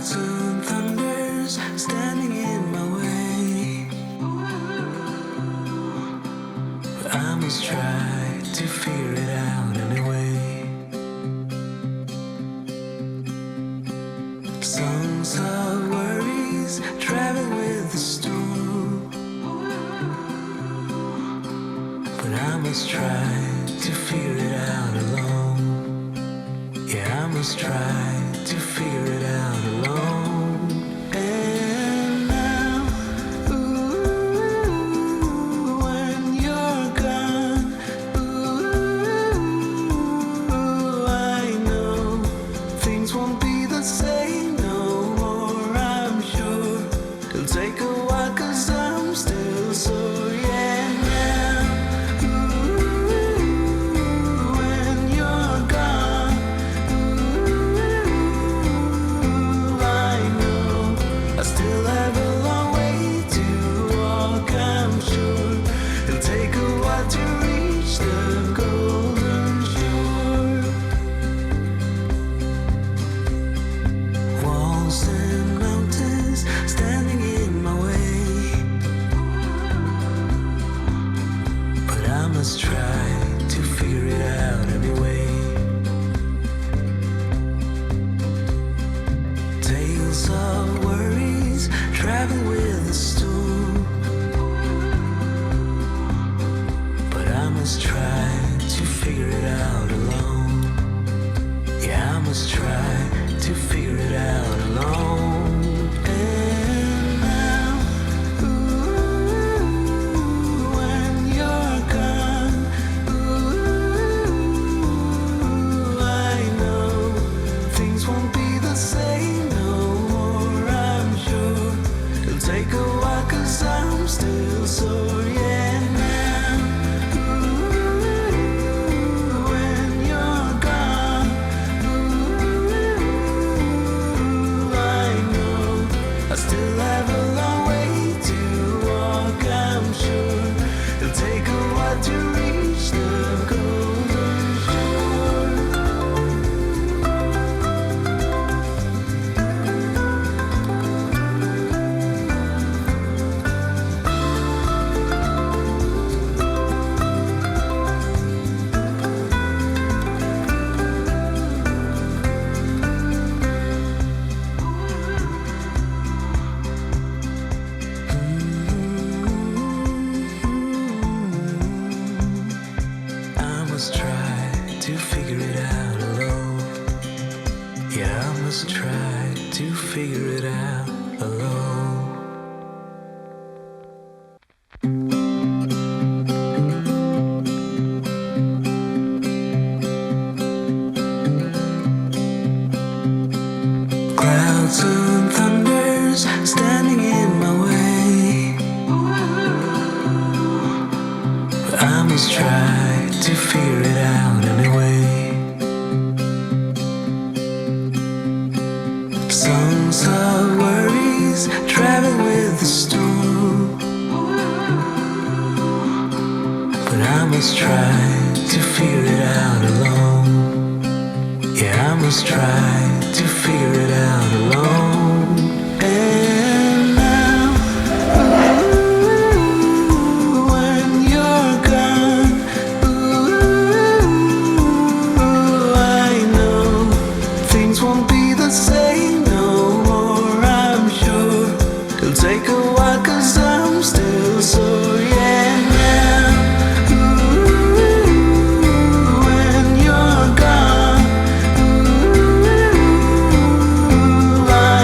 Clouds and thunders standing in my way, but I must try to figure it out anyway. Songs of worries travel with the storm, but I must try to figure it out alone. Yeah, I must try to figure it out alone. And now, ooh, when you're gone, ooh, I know things won't be the same no more, I'm sure. It'll take a while 'cause I'm still sore, yeah, now, ooh, when you're gone, I still have a long way to walk, I'm sure. It'll take a while to reach the golden shore. Walls and mountains standing in my way, but I must try to figure it out anyway. Tales of worries travel with the storm, but I must try to figure it out alone. Yeah, I must try to figure it out alone. And now, ooh, when you're gone, ooh, I know things won't be the same no more, I'm sure. It'll take a while 'cause I'm still sore, yeah, now, ooh, when you're gone, ooh, I know I still have a long way to walk, I'm sure. It'll take a while to reach the golden shore. I must try to figure it out alone. Yeah, I must try to figure it out alone. Clouds and thunders standing in my way, but I must try to figure it out anyway. Songs of worries travel with the storm, but I must try to figure it out alone. Yeah, I must try to figure it out alone. And now, ooh, when you're gone, ooh, I know things won't be the same no more, I'm sure. It'll take a while 'cause I'm still sore, yeah, now, ooh, when you're gone, ooh, I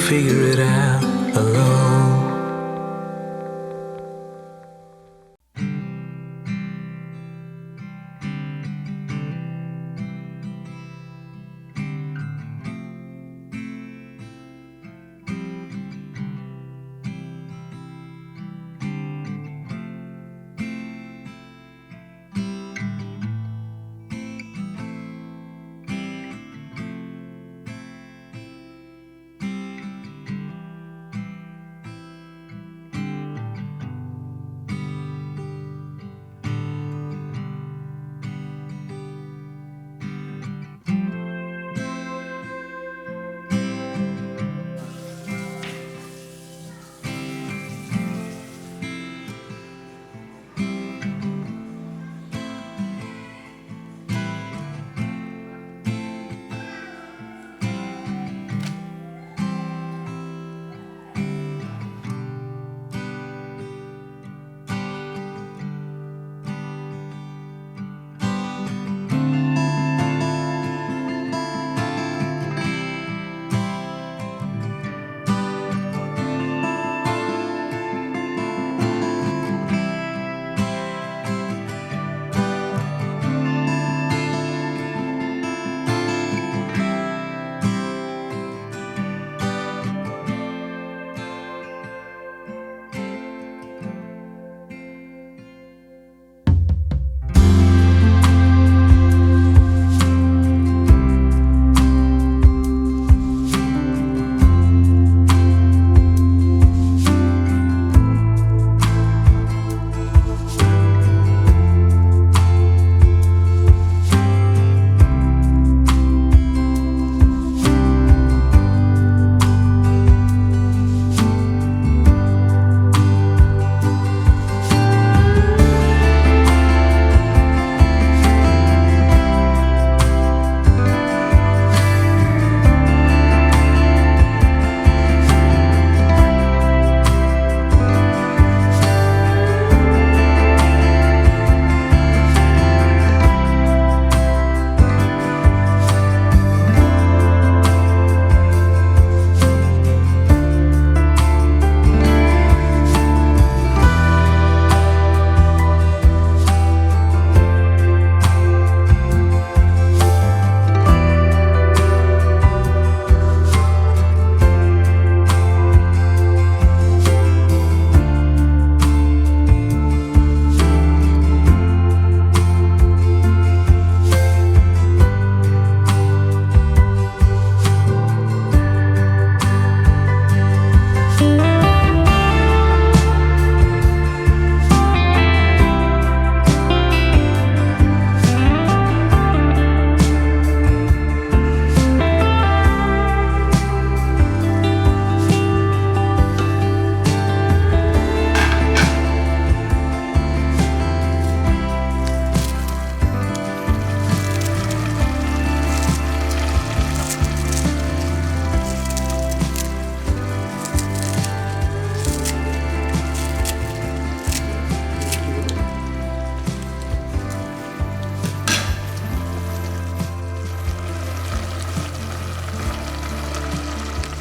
figure